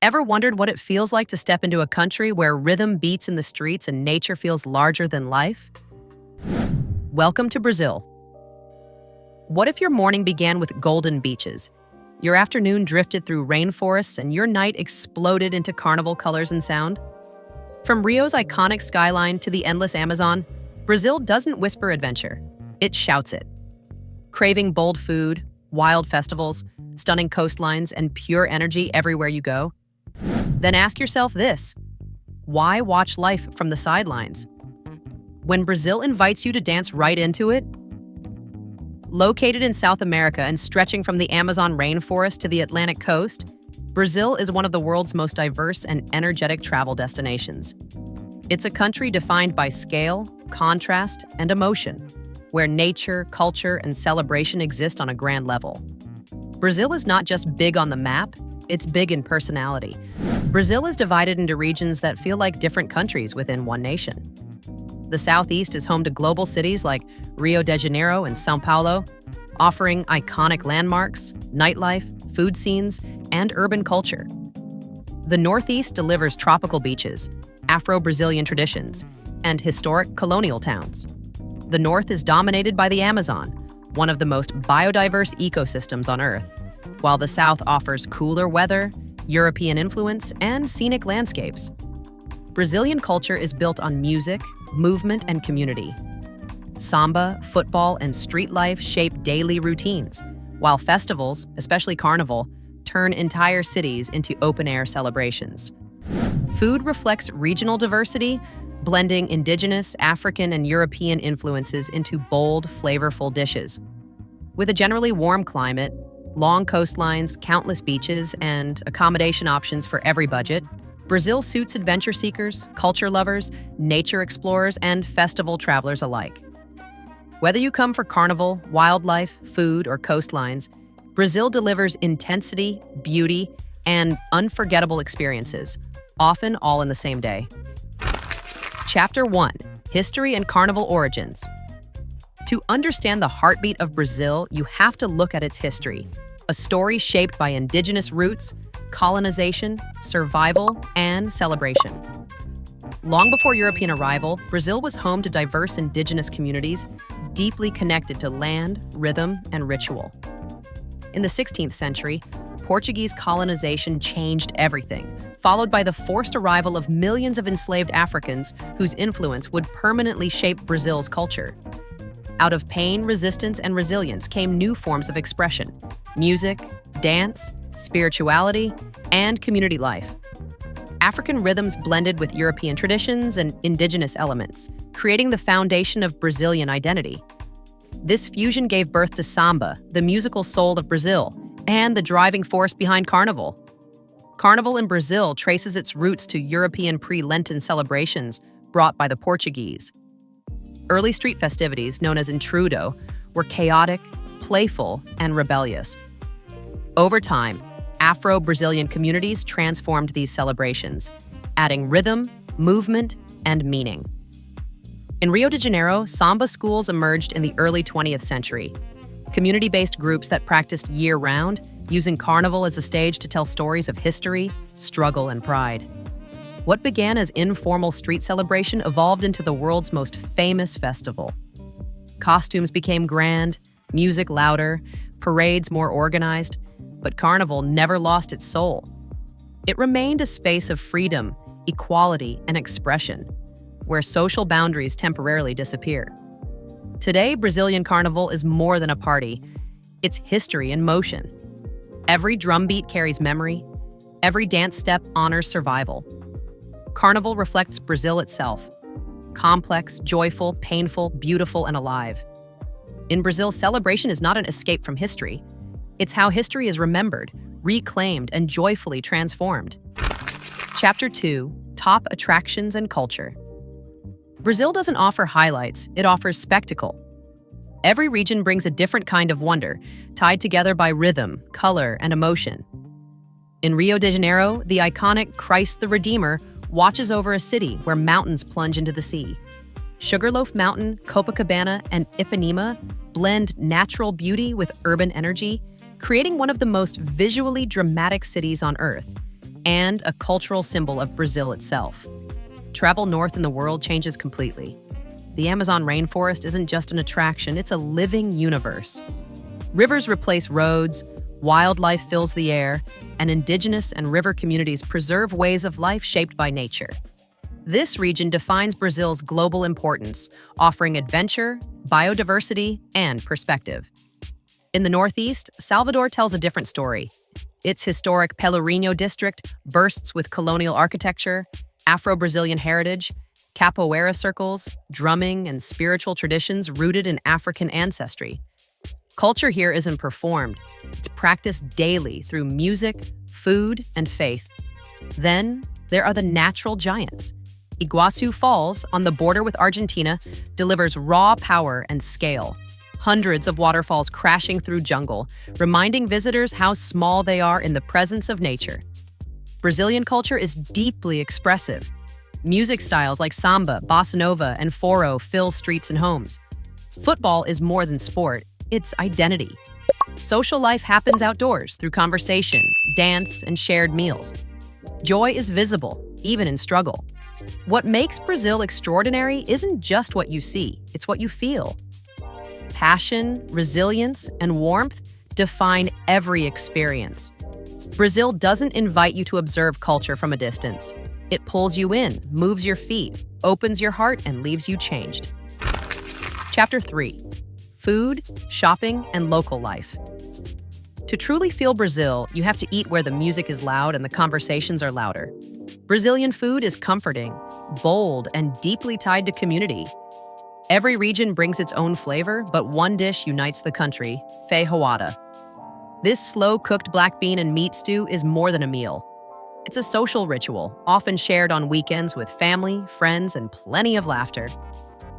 Ever wondered what it feels like to step into a country where rhythm beats in the streets and nature feels larger than life? Welcome to Brazil. What if your morning began with golden beaches, your afternoon drifted through rainforests, and your night exploded into carnival colors and sound? From Rio's iconic skyline to the endless Amazon, Brazil doesn't whisper adventure, it shouts it. Craving bold food, wild festivals, stunning coastlines, and pure energy everywhere you go? Then ask yourself this: why watch life from the sidelines when Brazil invites you to dance right into it? Located in South America and stretching from the Amazon rainforest to the Atlantic coast, Brazil is one of the world's most diverse and energetic travel destinations. It's a country defined by scale, contrast, and emotion, where nature, culture, and celebration exist on a grand level. Brazil is not just big on the map, it's big in personality. Brazil is divided into regions that feel like different countries within one nation. The southeast is home to global cities like Rio de Janeiro and São Paulo, offering iconic landmarks, nightlife, food scenes, and urban culture. The northeast delivers tropical beaches, Afro-Brazilian traditions, and historic colonial towns. The north is dominated by the Amazon, one of the most biodiverse ecosystems on Earth, while the south offers cooler weather, European influence, and scenic landscapes. Brazilian culture is built on music, movement, and community. Samba, football, and street life shape daily routines, while festivals, especially carnival, turn entire cities into open-air celebrations. Food reflects regional diversity, blending indigenous, African, and European influences into bold, flavorful dishes. With a generally warm climate, long coastlines, countless beaches, and accommodation options for every budget, Brazil suits adventure seekers, culture lovers, nature explorers, and festival travelers alike. Whether you come for carnival, wildlife, food, or coastlines, Brazil delivers intensity, beauty, and unforgettable experiences, often all in the same day. Chapter 1: History and Carnival Origins. To understand the heartbeat of Brazil, you have to look at its history, a story shaped by indigenous roots, colonization, survival, and celebration. Long before European arrival, Brazil was home to diverse indigenous communities deeply connected to land, rhythm, and ritual. In the 16th century, Portuguese colonization changed everything, followed by the forced arrival of millions of enslaved Africans whose influence would permanently shape Brazil's culture. Out of pain, resistance, and resilience came new forms of expression: music, dance, spirituality, and community life. African rhythms blended with European traditions and indigenous elements, creating the foundation of Brazilian identity. This fusion gave birth to samba, the musical soul of Brazil, and the driving force behind carnival. Carnival in Brazil traces its roots to European pre-Lenten celebrations brought by the Portuguese. Early street festivities, known as intrudo, were chaotic, playful, and rebellious. Over time, Afro-Brazilian communities transformed these celebrations, adding rhythm, movement, and meaning. In Rio de Janeiro, samba schools emerged in the early 20th century, community-based groups that practiced year-round, using carnival as a stage to tell stories of history, struggle, and pride. What began as informal street celebration evolved into the world's most famous festival. Costumes became grand, music louder, parades more organized, but carnival never lost its soul. It remained a space of freedom, equality, and expression, where social boundaries temporarily disappear. Today, Brazilian carnival is more than a party. It's history in motion. Every drumbeat carries memory. Every dance step honors survival. Carnival reflects Brazil itself: complex, joyful, painful, beautiful, and alive. In Brazil, celebration is not an escape from history. It's how history is remembered, reclaimed, and joyfully transformed. Chapter 2: Top Attractions and Culture. Brazil doesn't offer highlights, it offers spectacle. Every region brings a different kind of wonder, tied together by rhythm, color, and emotion. In Rio de Janeiro, the iconic Christ the Redeemer watches over a city where mountains plunge into the sea. Sugarloaf Mountain, Copacabana, and Ipanema blend natural beauty with urban energy, creating one of the most visually dramatic cities on Earth. and a cultural symbol of Brazil itself. Travel north in the world changes completely. The Amazon rainforest isn't just an attraction, it's a living universe. Rivers replace roads, wildlife fills the air, and indigenous and river communities preserve ways of life shaped by nature. This region defines Brazil's global importance, offering adventure, biodiversity, and perspective. In the Northeast, Salvador tells a different story. Its historic Pelourinho district bursts with colonial architecture, Afro-Brazilian heritage, capoeira circles, drumming, and spiritual traditions rooted in African ancestry. Culture here isn't performed. It's practiced daily through music, food, and faith. Then, there are the natural giants. Iguazu Falls, on the border with Argentina, delivers raw power and scale. Hundreds of waterfalls crashing through jungle, reminding visitors how small they are in the presence of nature. Brazilian culture is deeply expressive. Music styles like samba, bossa nova, and forró fill streets and homes. Football is more than sport, it's identity. Social life happens outdoors through conversation, dance, and shared meals. Joy is visible, even in struggle. What makes Brazil extraordinary isn't just what you see, it's what you feel. Passion, resilience, and warmth define every experience. Brazil doesn't invite you to observe culture from a distance. It pulls you in, moves your feet, opens your heart, and leaves you changed. Chapter 3: Food, Shopping, and Local Life. To truly feel Brazil, you have to eat where the music is loud and the conversations are louder. Brazilian food is comforting, bold, and deeply tied to community. Every region brings its own flavor, but one dish unites the country: feijoada. This slow-cooked black bean and meat stew is more than a meal. It's a social ritual, often shared on weekends with family, friends, and plenty of laughter.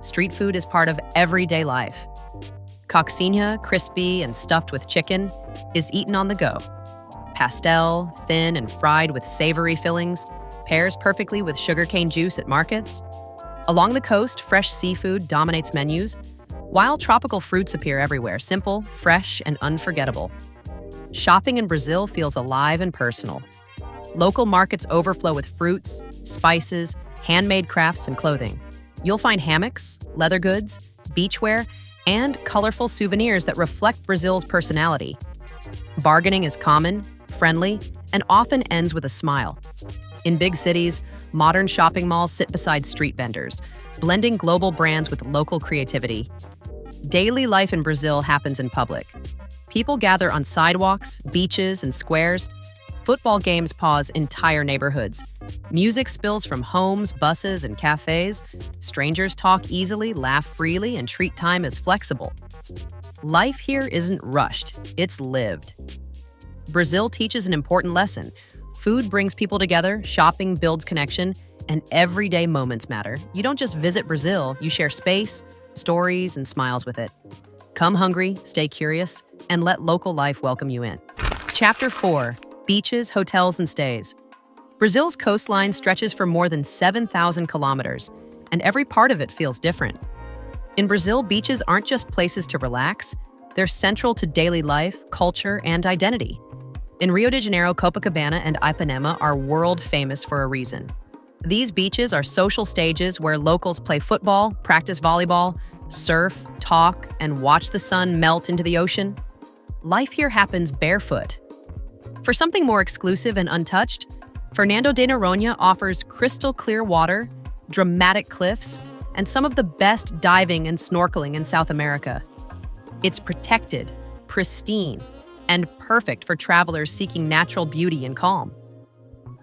Street food is part of everyday life. Coxinha, crispy and stuffed with chicken, is eaten on the go. Pastel, thin and fried with savory fillings, pairs perfectly with sugarcane juice at markets. Along the coast, fresh seafood dominates menus, while tropical fruits appear everywhere, simple, fresh, and unforgettable. Shopping in Brazil feels alive and personal. Local markets overflow with fruits, spices, handmade crafts, and clothing. You'll find hammocks, leather goods, beachwear, and colorful souvenirs that reflect Brazil's personality. Bargaining is common, friendly, and often ends with a smile. In big cities, modern shopping malls sit beside street vendors, blending global brands with local creativity. Daily life in Brazil happens in public. People gather on sidewalks, beaches, and squares. Football games pause entire neighborhoods. Music spills from homes, buses, and cafes. Strangers talk easily, laugh freely, and treat time as flexible. Life here isn't rushed, it's lived. Brazil teaches an important lesson. Food brings people together, shopping builds connection, and everyday moments matter. You don't just visit Brazil, you share space, stories, and smiles with it. Come hungry, stay curious, and let local life welcome you in. Chapter 4: Beaches, Hotels, and Stays. Brazil's coastline stretches for more than 7,000 kilometers, and every part of it feels different. In Brazil, beaches aren't just places to relax, they're central to daily life, culture, and identity. In Rio de Janeiro, Copacabana and Ipanema are world famous for a reason. These beaches are social stages where locals play football, practice volleyball, surf, talk, and watch the sun melt into the ocean. Life here happens barefoot. For something more exclusive and untouched, Fernando de Noronha offers crystal clear water, dramatic cliffs, and some of the best diving and snorkeling in South America. It's protected, pristine, and perfect for travelers seeking natural beauty and calm.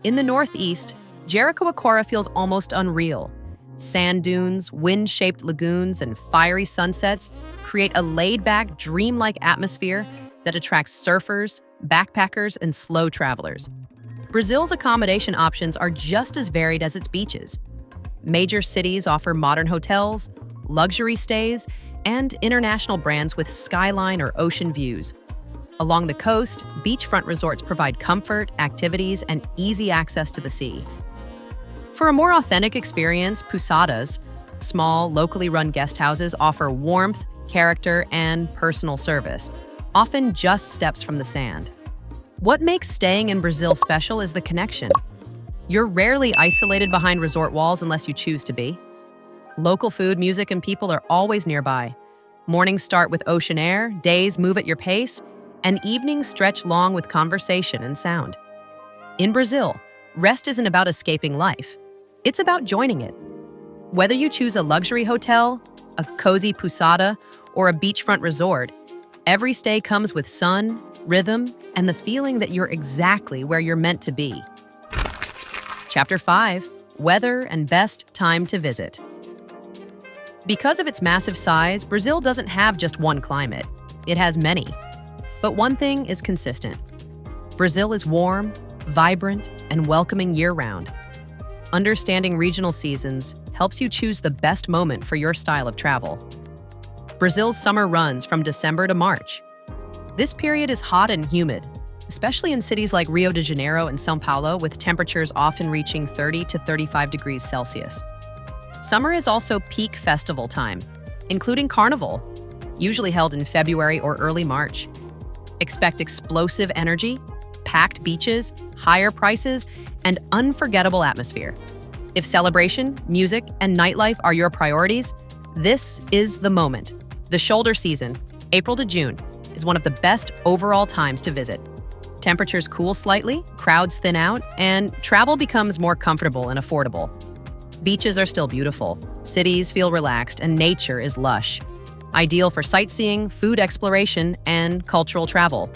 In the Northeast, Jericoacoara feels almost unreal. Sand dunes, wind-shaped lagoons, and fiery sunsets create a laid-back, dreamlike atmosphere that attracts surfers, backpackers, and slow travelers. Brazil's accommodation options are just as varied as its beaches. Major cities offer modern hotels, luxury stays, and international brands with skyline or ocean views. Along the coast, beachfront resorts provide comfort, activities, and easy access to the sea. For a more authentic experience, pousadas, small, locally run guest houses, offer warmth, character, and personal service, often just steps from the sand. What makes staying in Brazil special is the connection. You're rarely isolated behind resort walls unless you choose to be. Local food, music, and people are always nearby. Mornings start with ocean air, days move at your pace, and evenings stretch long with conversation and sound. In Brazil, rest isn't about escaping life. It's about joining it. Whether you choose a luxury hotel, a cozy pousada, or a beachfront resort, every stay comes with sun, rhythm, and the feeling that you're exactly where you're meant to be. Chapter 5: Weather and Best Time to Visit. Because of its massive size, Brazil doesn't have just one climate. It has many. But one thing is consistent. Brazil is warm, vibrant, and welcoming year-round. Understanding regional seasons helps you choose the best moment for your style of travel. Brazil's summer runs from December to March. This period is hot and humid, especially in cities like Rio de Janeiro and São Paulo, with temperatures often reaching 30 to 35 degrees Celsius. Summer is also peak festival time, including Carnival, usually held in February or early March. Expect explosive energy, packed beaches, higher prices, and unforgettable atmosphere. If celebration, music, and nightlife are your priorities, this is the moment. The shoulder season, April to June, is one of the best overall times to visit. Temperatures cool slightly, crowds thin out, and travel becomes more comfortable and affordable. Beaches are still beautiful, cities feel relaxed, and nature is lush. Ideal for sightseeing, food exploration, and cultural travel.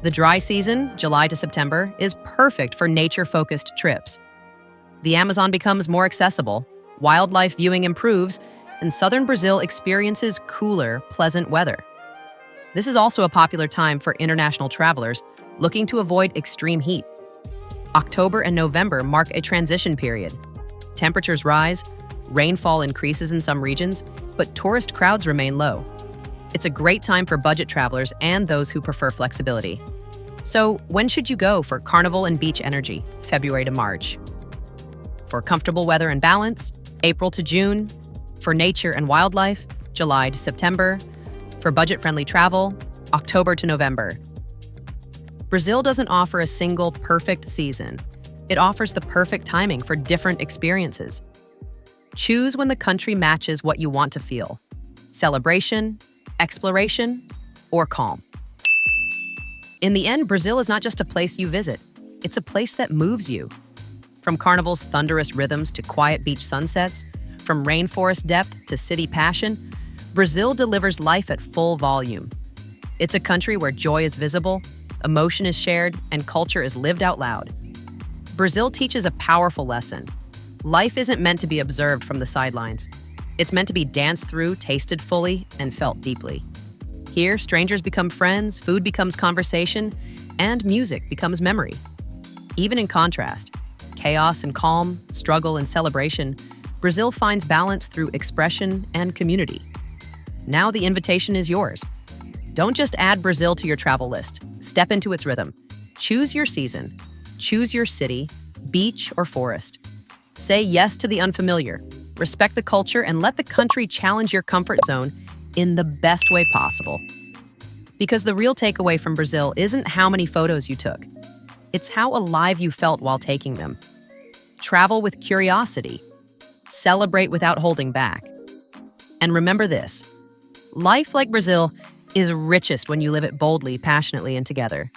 The dry season, July to September, is perfect for nature-focused trips. The Amazon becomes more accessible, wildlife viewing improves, and southern Brazil experiences cooler, pleasant weather. This is also a popular time for international travelers looking to avoid extreme heat. October and November mark a transition period. Temperatures rise, rainfall increases in some regions, but tourist crowds remain low. It's a great time for budget travelers and those who prefer flexibility. So, when should you go for carnival and beach energy? February to March. For comfortable weather and balance, April to June. For nature and wildlife, July to September. For budget-friendly travel, October to November. Brazil doesn't offer a single perfect season. It offers the perfect timing for different experiences. Choose when the country matches what you want to feel: celebration, exploration, or calm. In the end, Brazil is not just a place you visit. It's a place that moves you. From Carnival's thunderous rhythms to quiet beach sunsets, from rainforest depth to city passion, Brazil delivers life at full volume. It's a country where joy is visible, emotion is shared, and culture is lived out loud. Brazil teaches a powerful lesson. Life isn't meant to be observed from the sidelines. It's meant to be danced through, tasted fully, and felt deeply. Here, strangers become friends, food becomes conversation, and music becomes memory. Even in contrast, chaos and calm, struggle and celebration, Brazil finds balance through expression and community. Now the invitation is yours. Don't just add Brazil to your travel list. Step into its rhythm. Choose your season. Choose your city, beach, or forest. Say yes to the unfamiliar. Respect the culture and let the country challenge your comfort zone in the best way possible. Because the real takeaway from Brazil isn't how many photos you took. It's how alive you felt while taking them. Travel with curiosity. Celebrate without holding back. And remember this: life like Brazil is richest when you live it boldly, passionately, and together.